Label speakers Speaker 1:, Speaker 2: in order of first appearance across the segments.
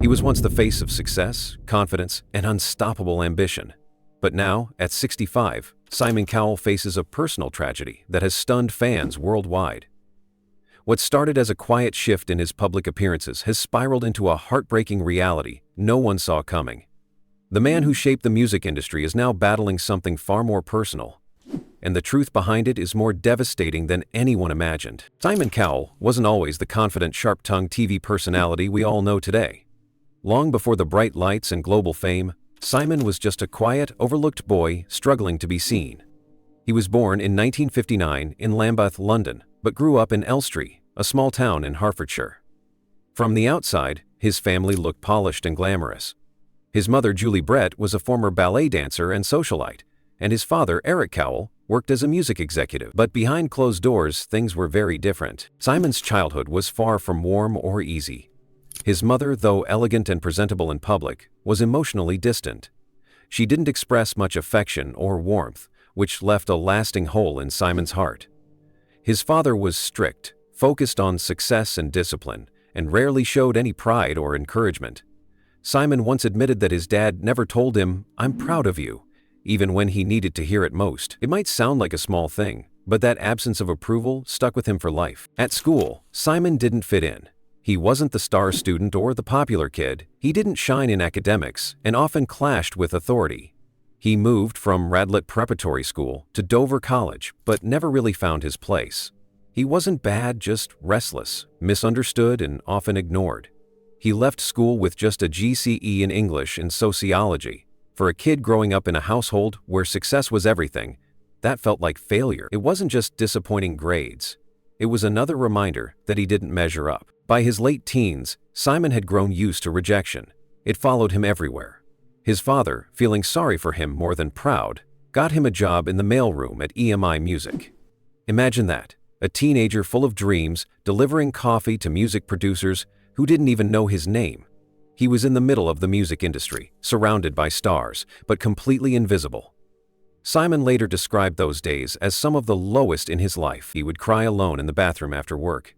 Speaker 1: He was once the face of success, confidence, and unstoppable ambition. But now, at 65, Simon Cowell faces a personal tragedy that has stunned fans worldwide. What started as a quiet shift in his public appearances has spiraled into a heartbreaking reality no one saw coming. The man who shaped the music industry is now battling something far more personal, and the truth behind it is more devastating than anyone imagined. Simon Cowell wasn't always the confident, sharp-tongued TV personality we all know today. Long before the bright lights and global fame, Simon was just a quiet, overlooked boy struggling to be seen. He was born in 1959 in Lambeth, London, but grew up in Elstree, a small town in Hertfordshire. From the outside, his family looked polished and glamorous. His mother, Julie Brett, was a former ballet dancer and socialite, and his father, Eric Cowell, worked as a music executive. But behind closed doors, things were very different. Simon's childhood was far from warm or easy. His mother, though elegant and presentable in public, was emotionally distant. She didn't express much affection or warmth, which left a lasting hole in Simon's heart. His father was strict, focused on success and discipline, and rarely showed any pride or encouragement. Simon once admitted that his dad never told him, "I'm proud of you," even when he needed to hear it most. It might sound like a small thing, but that absence of approval stuck with him for life. At school, Simon didn't fit in. He wasn't the star student or the popular kid. He didn't shine in academics and often clashed with authority. He moved from Radlett Preparatory School to Dover College, but never really found his place. He wasn't bad, just restless, misunderstood, and often ignored. He left school with just a GCE in English and sociology. For a kid growing up in a household where success was everything, that felt like failure. It wasn't just disappointing grades. It was another reminder that he didn't measure up. By his late teens, Simon had grown used to rejection. It followed him everywhere. His father, feeling sorry for him more than proud, got him a job in the mailroom at EMI Music. Imagine that, a teenager full of dreams, delivering coffee to music producers who didn't even know his name. He was in the middle of the music industry, surrounded by stars, but completely invisible. Simon later described those days as some of the lowest in his life. He would cry alone in the bathroom after work,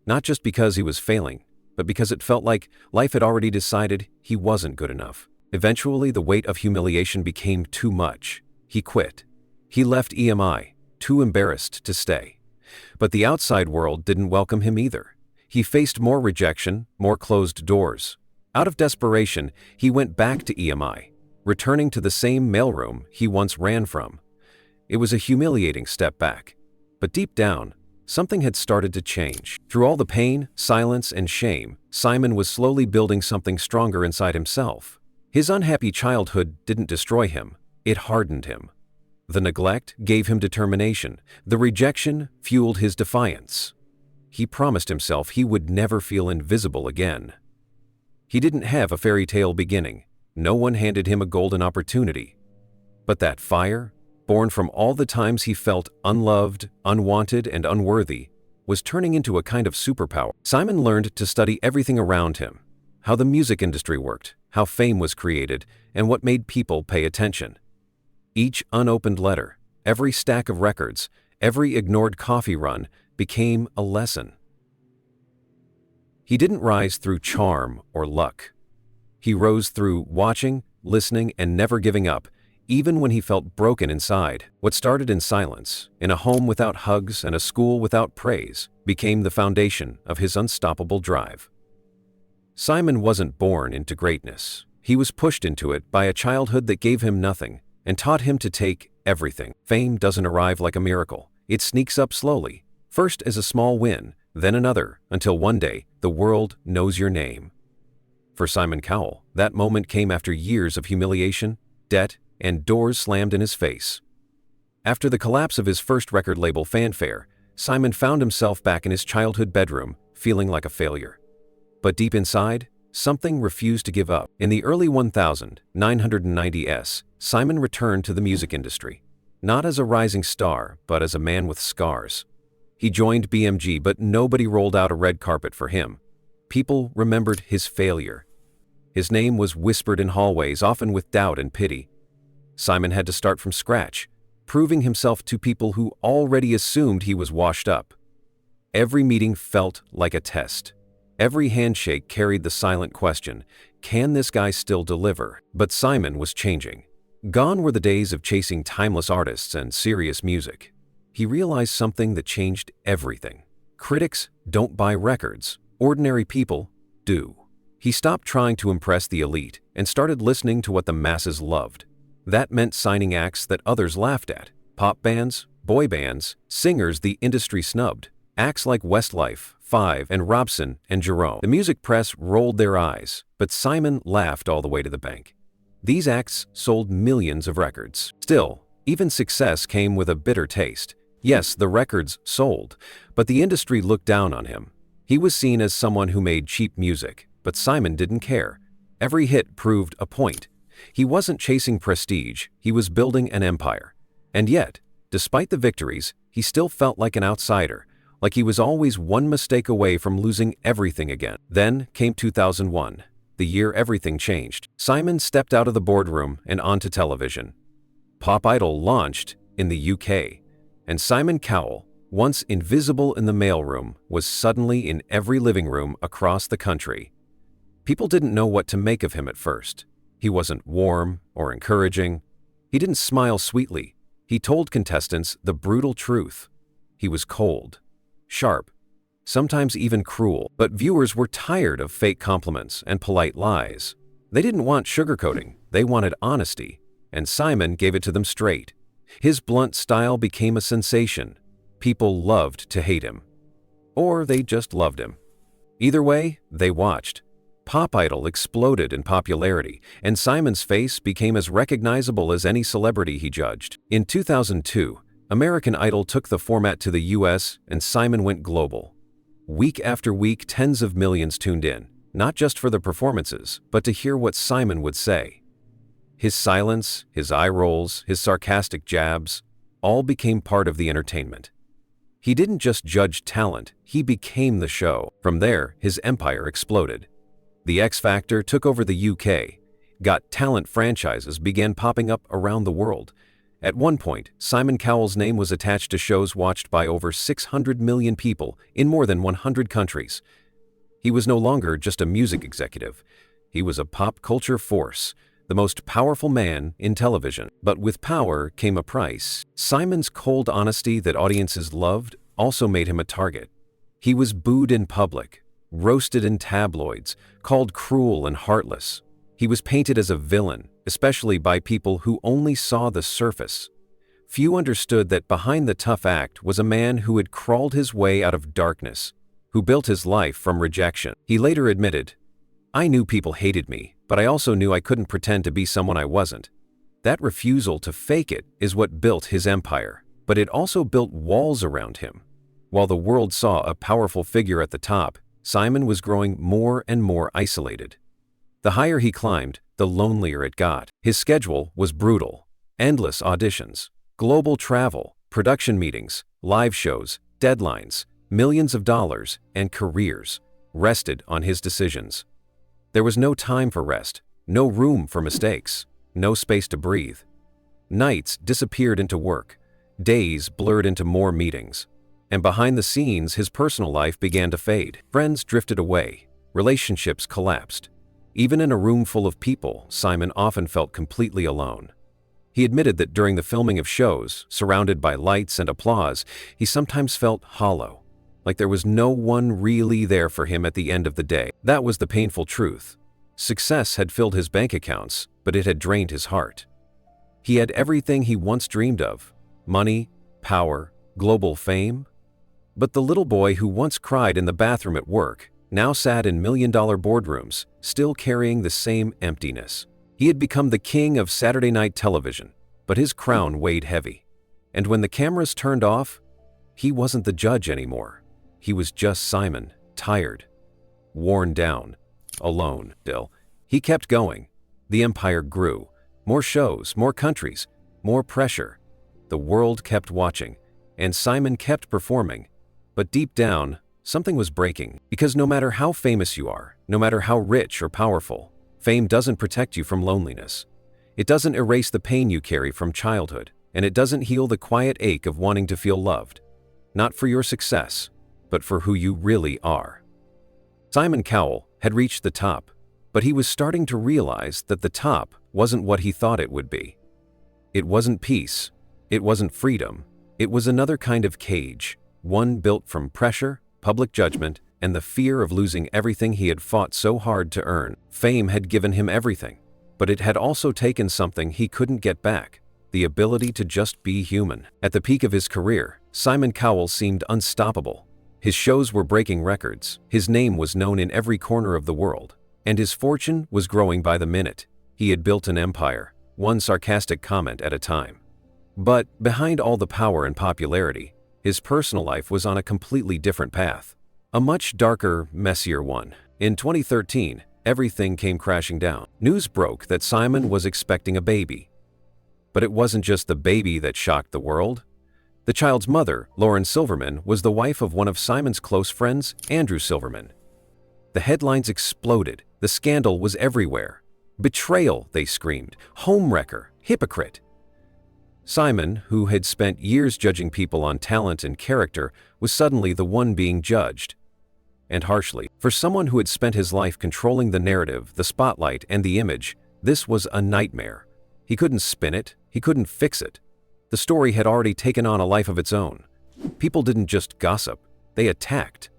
Speaker 1: not just because he was failing, but because it felt like life had already decided he wasn't good enough. Eventually, the weight of humiliation became too much. He quit. He left EMI, too embarrassed to stay. But the outside world didn't welcome him either. He faced more rejection, more closed doors. Out of desperation, he went back to EMI, returning to the same mailroom he once ran from. It was a humiliating step back. But deep down, something had started to change. Through all the pain, silence, and shame, Simon was slowly building something stronger inside himself. His unhappy childhood didn't destroy him, it hardened him. The neglect gave him determination. The rejection fueled his defiance. He promised himself he would never feel invisible again. He didn't have a fairy tale beginning. No one handed him a golden opportunity. But that fire, born from all the times he felt unloved, unwanted, and unworthy, was turning into a kind of superpower. Simon learned to study everything around him, how the music industry worked, how fame was created, and what made people pay attention. Each unopened letter, every stack of records, every ignored coffee run became a lesson. He didn't rise through charm or luck. He rose through watching, listening, and never giving up, even when he felt broken inside. What started in silence, in a home without hugs and a school without praise, became the foundation of his unstoppable drive. Simon wasn't born into greatness. He was pushed into it by a childhood that gave him nothing and taught him to take everything. Fame doesn't arrive like a miracle. It sneaks up slowly, first as a small win, then another, until one day the world knows your name. For Simon Cowell, that moment came after years of humiliation, debt, and doors slammed in his face. After the collapse of his first record label Fanfare, Simon found himself back in his childhood bedroom, feeling like a failure. But deep inside, something refused to give up. In the early 1990s, Simon returned to the music industry, not as a rising star, but as a man with scars. He joined BMG, but nobody rolled out a red carpet for him. People remembered his failure. His name was whispered in hallways, often with doubt and pity. Simon had to start from scratch, proving himself to people who already assumed he was washed up. Every meeting felt like a test. Every handshake carried the silent question, can this guy still deliver? But Simon was changing. Gone were the days of chasing timeless artists and serious music. He realized something that changed everything. Critics don't buy records. Ordinary people do. He stopped trying to impress the elite and started listening to what the masses loved. That meant signing acts that others laughed at. Pop bands, boy bands, singers the industry snubbed. Acts like Westlife, Five, and Robson and Jerome. The music press rolled their eyes, but Simon laughed all the way to the bank. These acts sold millions of records. Still, even success came with a bitter taste. Yes, the records sold, but the industry looked down on him. He was seen as someone who made cheap music, but Simon didn't care. Every hit proved a point. He wasn't chasing prestige, he was building an empire. And yet, despite the victories, he still felt like an outsider, like he was always one mistake away from losing everything again. Then came 2001, the year everything changed. Simon stepped out of the boardroom and onto television. Pop Idol launched in the UK, and Simon Cowell, once invisible in the mailroom, was suddenly in every living room across the country. People didn't know what to make of him at first. He wasn't warm or encouraging. He didn't smile sweetly. He told contestants the brutal truth. He was cold, sharp, sometimes even cruel. But viewers were tired of fake compliments and polite lies. They didn't want sugarcoating. They wanted honesty. And Simon gave it to them straight. His blunt style became a sensation. People loved to hate him. Or they just loved him. Either way, they watched. Pop Idol exploded in popularity, and Simon's face became as recognizable as any celebrity he judged. In 2002, American Idol took the format to the US, and Simon went global. Week after week, tens of millions tuned in, not just for the performances, but to hear what Simon would say. His silence, his eye rolls, his sarcastic jabs, all became part of the entertainment. He didn't just judge talent, he became the show. From there, his empire exploded. The X Factor took over the UK. Got Talent franchises began popping up around the world. At one point, Simon Cowell's name was attached to shows watched by over 600 million people in more than 100 countries. He was no longer just a music executive. He was a pop culture force, the most powerful man in television. But with power came a price. Simon's cold honesty that audiences loved also made him a target. He was booed in public, roasted in tabloids, called cruel and heartless. He was painted as a villain, especially by people who only saw the surface. Few understood that behind the tough act was a man who had crawled his way out of darkness, who built his life from rejection. He later admitted, "I knew people hated me, but I also knew I couldn't pretend to be someone I wasn't." That refusal to fake it is what built his empire, but it also built walls around him. While the world saw a powerful figure at the top, Simon was growing more and more isolated. The higher he climbed, the lonelier it got. His schedule was brutal. Endless auditions, global travel, production meetings, live shows, deadlines, millions of dollars, and careers rested on his decisions. There was no time for rest, no room for mistakes, no space to breathe. Nights disappeared into work, days blurred into more meetings. And behind the scenes, his personal life began to fade. Friends drifted away, relationships collapsed. Even in a room full of people, Simon often felt completely alone. He admitted that during the filming of shows, surrounded by lights and applause, he sometimes felt hollow, like there was no one really there for him at the end of the day. That was the painful truth. Success had filled his bank accounts, but it had drained his heart. He had everything he once dreamed of: money, power, global fame. But the little boy who once cried in the bathroom at work now sat in million-dollar boardrooms, still carrying the same emptiness. He had become the king of Saturday night television, but his crown weighed heavy. And when the cameras turned off, he wasn't the judge anymore. He was just Simon, tired, worn down, alone. Still, he kept going. The empire grew. More shows, more countries, more pressure. The world kept watching, and Simon kept performing. But deep down, something was breaking. Because no matter how famous you are, no matter how rich or powerful, fame doesn't protect you from loneliness. It doesn't erase the pain you carry from childhood, and it doesn't heal the quiet ache of wanting to feel loved. Not for your success, but for who you really are. Simon Cowell had reached the top, But he was starting to realize that the top wasn't what he thought it would be. It wasn't peace. It wasn't freedom. It was another kind of cage, one built from pressure, public judgment, and the fear of losing everything he had fought so hard to earn. Fame had given him everything, but it had also taken something he couldn't get back: the ability to just be human. At the peak of his career, Simon Cowell seemed unstoppable. His shows were breaking records, his name was known in every corner of the world, and his fortune was growing by the minute. He had built an empire, one sarcastic comment at a time. But behind all the power and popularity, his personal life was on a completely different path. A much darker, messier one. In 2013, everything came crashing down. News broke that Simon was expecting a baby. But it wasn't just the baby that shocked the world. The child's mother, Lauren Silverman, was the wife of one of Simon's close friends, Andrew Silverman. The headlines exploded. The scandal was everywhere. Betrayal, they screamed. Homewrecker. Hypocrite. Simon, who had spent years judging people on talent and character, was suddenly the one being judged. And harshly. For someone who had spent his life controlling the narrative, the spotlight, and the image, this was a nightmare. He couldn't spin it. He couldn't fix it. The story had already taken on a life of its own. People didn't just gossip. They attacked.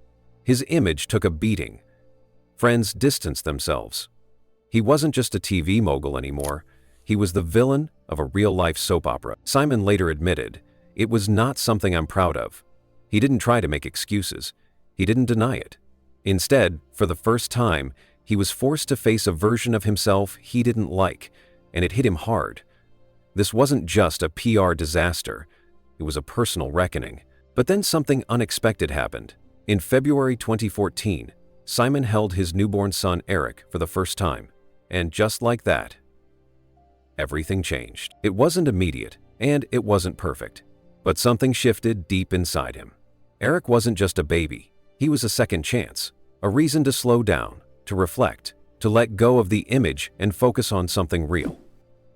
Speaker 1: His image took a beating. Friends distanced themselves. He wasn't just a TV mogul anymore. He was the villain of a real-life soap opera. Simon later admitted, "It was not something I'm proud of." He didn't try to make excuses. He didn't deny it. Instead, for the first time, he was forced to face a version of himself he didn't like, and it hit him hard. This wasn't just a PR disaster. It was a personal reckoning. But then something unexpected happened. In February 2014, Simon held his newborn son Eric for the first time. And just like that, everything changed. It wasn't immediate, and it wasn't perfect. But something shifted deep inside him. Eric wasn't just a baby. He was a second chance, a reason to slow down, to reflect, to let go of the image and focus on something real.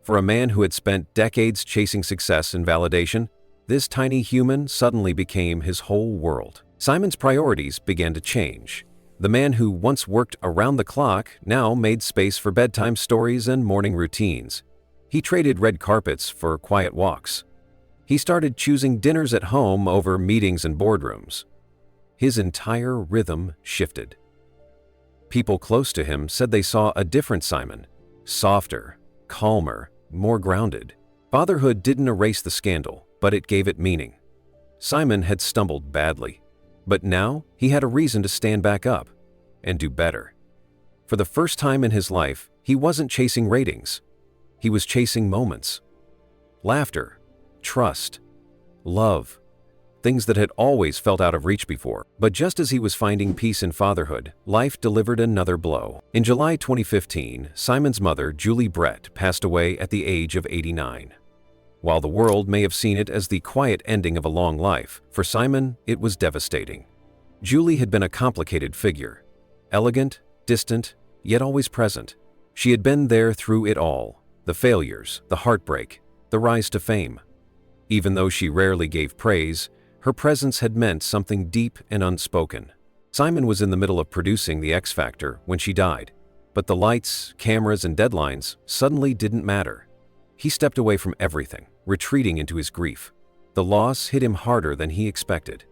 Speaker 1: For a man who had spent decades chasing success and validation, this tiny human suddenly became his whole world. Simon's priorities began to change. The man who once worked around the clock now made space for bedtime stories and morning routines. He traded red carpets for quiet walks. He started choosing dinners at home over meetings and boardrooms. His entire rhythm shifted. People close to him said they saw a different Simon, softer, calmer, more grounded. Fatherhood didn't erase the scandal, but it gave it meaning. Simon had stumbled badly, but now he had a reason to stand back up and do better. For the first time in his life, he wasn't chasing ratings. He was chasing moments. Laughter, trust, love, things that had always felt out of reach before. But just as he was finding peace in fatherhood, life delivered another blow. In July 2015, Simon's mother, Julie Brett, passed away at the age of 89. While the world may have seen it as the quiet ending of a long life, for Simon, it was devastating. Julie had been a complicated figure. Elegant, distant, yet always present. She had been there through it all. The failures, the heartbreak, the rise to fame. Even though she rarely gave praise, her presence had meant something deep and unspoken. Simon was in the middle of producing The X Factor when she died, but the lights, cameras, and deadlines suddenly didn't matter. He stepped away from everything, retreating into his grief. The loss hit him harder than he expected.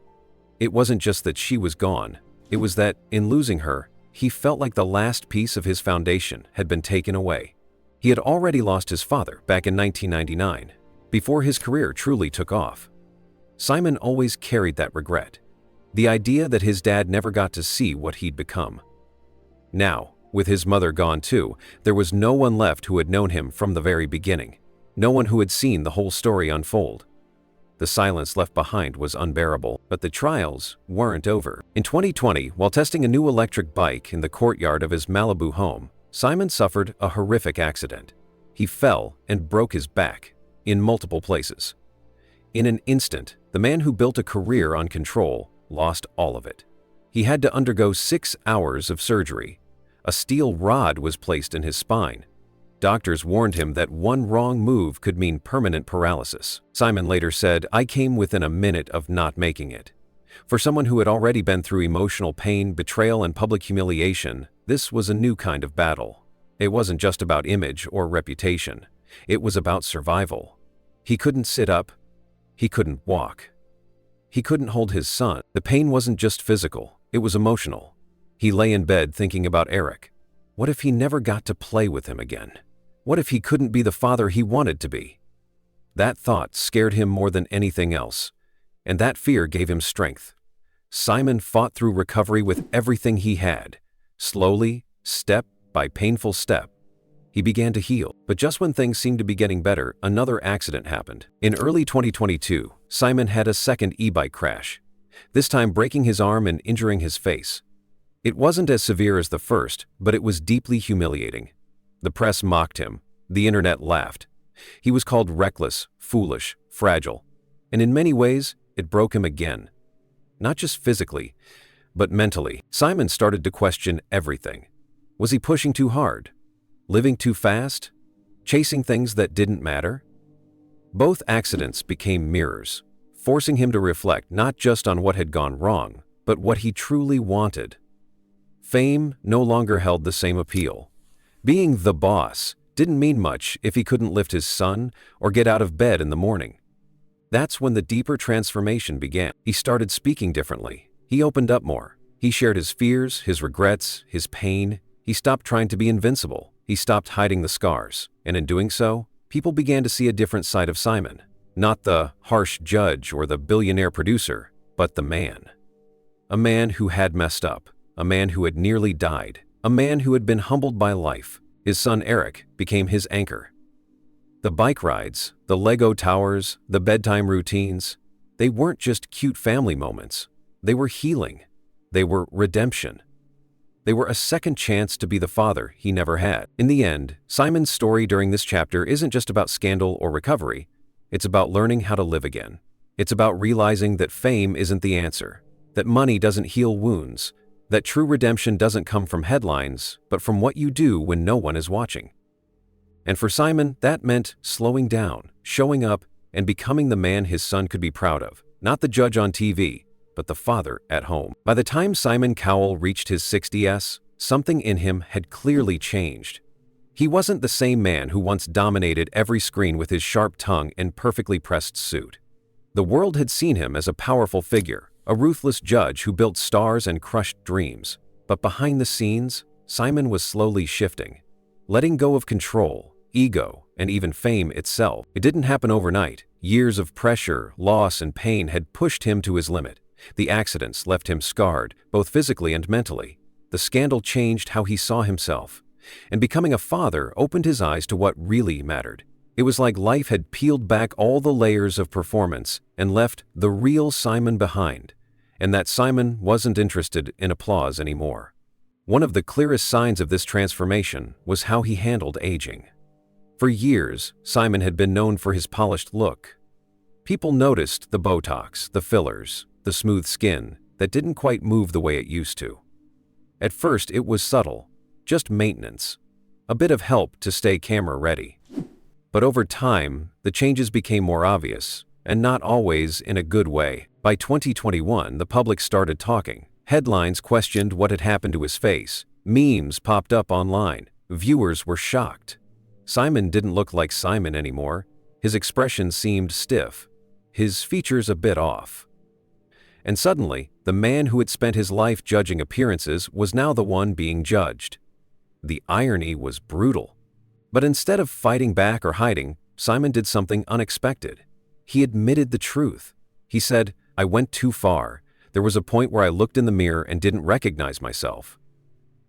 Speaker 1: It wasn't just that she was gone, it was that, in losing her, he felt like the last piece of his foundation had been taken away. He had already lost his father back in 1999, before his career truly took off. Simon always carried that regret, the idea that his dad never got to see what he'd become. Now, with his mother gone too, there was no one left who had known him from the very beginning, no one who had seen the whole story unfold. The silence left behind was unbearable, but the trials weren't over. In 2020, while testing a new electric bike in the courtyard of his Malibu home, Simon suffered a horrific accident. He fell and broke his back in multiple places. In an instant, the man who built a career on control lost all of it. He had to undergo 6 hours of surgery. A steel rod was placed in his spine. Doctors warned him that one wrong move could mean permanent paralysis. Simon later said, "I came within a minute of not making it. For someone who had already been through emotional pain, betrayal, and public humiliation, this was a new kind of battle. It wasn't just about image or reputation. It was about survival. He couldn't sit up. He couldn't walk. He couldn't hold his son. The pain wasn't just physical, it was emotional. He lay in bed thinking about Eric. What if he never got to play with him again? What if he couldn't be the father he wanted to be? That thought scared him more than anything else, and that fear gave him strength. Simon fought through recovery with everything he had. Slowly, step by painful step, he began to heal. But just when things seemed to be getting better, another accident happened. In early 2022, Simon had a second e-bike crash, this time breaking his arm and injuring his face. It wasn't as severe as the first, but it was deeply humiliating. The press mocked him. The internet laughed. He was called reckless, foolish, fragile, and in many ways, it broke him again. Not just physically, but mentally. Simon started to question everything. Was he pushing too hard? Living too fast? Chasing things that didn't matter? Both accidents became mirrors, forcing him to reflect not just on what had gone wrong, but what he truly wanted. Fame no longer held the same appeal. Being the boss didn't mean much if he couldn't lift his son or get out of bed in the morning. That's when the deeper transformation began. He started speaking differently. He opened up more. He shared his fears, his regrets, his pain. He stopped trying to be invincible. He stopped hiding the scars. And in doing so, people began to see a different side of Simon. Not the harsh judge or the billionaire producer, but the man. A man who had messed up. A man who had nearly died. A man who had been humbled by life. His son Eric became his anchor. The bike rides, the Lego towers, the bedtime routines, they weren't just cute family moments. They were healing. They were redemption. They were a second chance to be the father he never had. In the end, Simon's story during this chapter isn't just about scandal or recovery. It's about learning how to live again. It's about realizing that fame isn't the answer, that money doesn't heal wounds, that true redemption doesn't come from headlines, but from what you do when no one is watching. And for Simon, that meant slowing down, showing up, and becoming the man his son could be proud of. Not the judge on TV, but the father at home. By the time Simon Cowell reached his 60s, something in him had clearly changed. He wasn't the same man who once dominated every screen with his sharp tongue and perfectly pressed suit. The world had seen him as a powerful figure, a ruthless judge who built stars and crushed dreams. But behind the scenes, Simon was slowly shifting, letting go of control, ego, and even fame itself. It didn't happen overnight. Years of pressure, loss, and pain had pushed him to his limit. The accidents left him scarred, both physically and mentally. The scandal changed how he saw himself. And becoming a father opened his eyes to what really mattered. It was like life had peeled back all the layers of performance and left the real Simon behind. And that Simon wasn't interested in applause anymore. One of the clearest signs of this transformation was how he handled aging. For years, Simon had been known for his polished look. People noticed the Botox, the fillers, the smooth skin that didn't quite move the way it used to. At first, it was subtle, just maintenance, a bit of help to stay camera ready. But over time, the changes became more obvious, and not always in a good way. By 2021, the public started talking. Headlines questioned what had happened to his face. Memes popped up online. Viewers were shocked. Simon didn't look like Simon anymore. His expression seemed stiff, his features a bit off. And suddenly, the man who had spent his life judging appearances was now the one being judged. The irony was brutal. But instead of fighting back or hiding, Simon did something unexpected. He admitted the truth. He said, "I went too far. There was a point where I looked in the mirror and didn't recognize myself."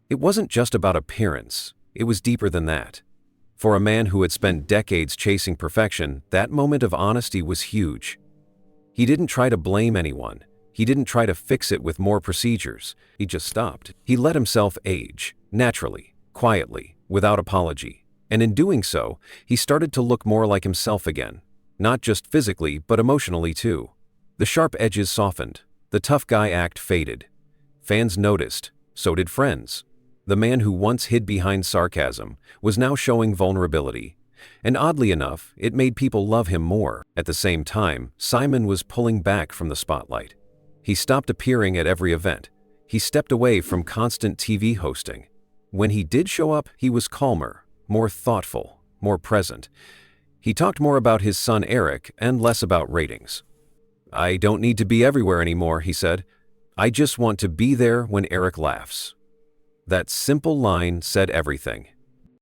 Speaker 1: It wasn't just about appearance. It was deeper than that. For a man who had spent decades chasing perfection, that moment of honesty was huge. He didn't try to blame anyone. He didn't try to fix it with more procedures. He just stopped. He let himself age, naturally, quietly, without apology. And in doing so, he started to look more like himself again. Not just physically, but emotionally too. The sharp edges softened. The tough guy act faded. Fans noticed. So did friends. The man who once hid behind sarcasm was now showing vulnerability. And oddly enough, it made people love him more. At the same time, Simon was pulling back from the spotlight. He stopped appearing at every event. He stepped away from constant TV hosting. When he did show up, he was calmer, more thoughtful, more present. He talked more about his son Eric and less about ratings. "I don't need to be everywhere anymore," he said. "I just want to be there when Eric laughs." That simple line said everything.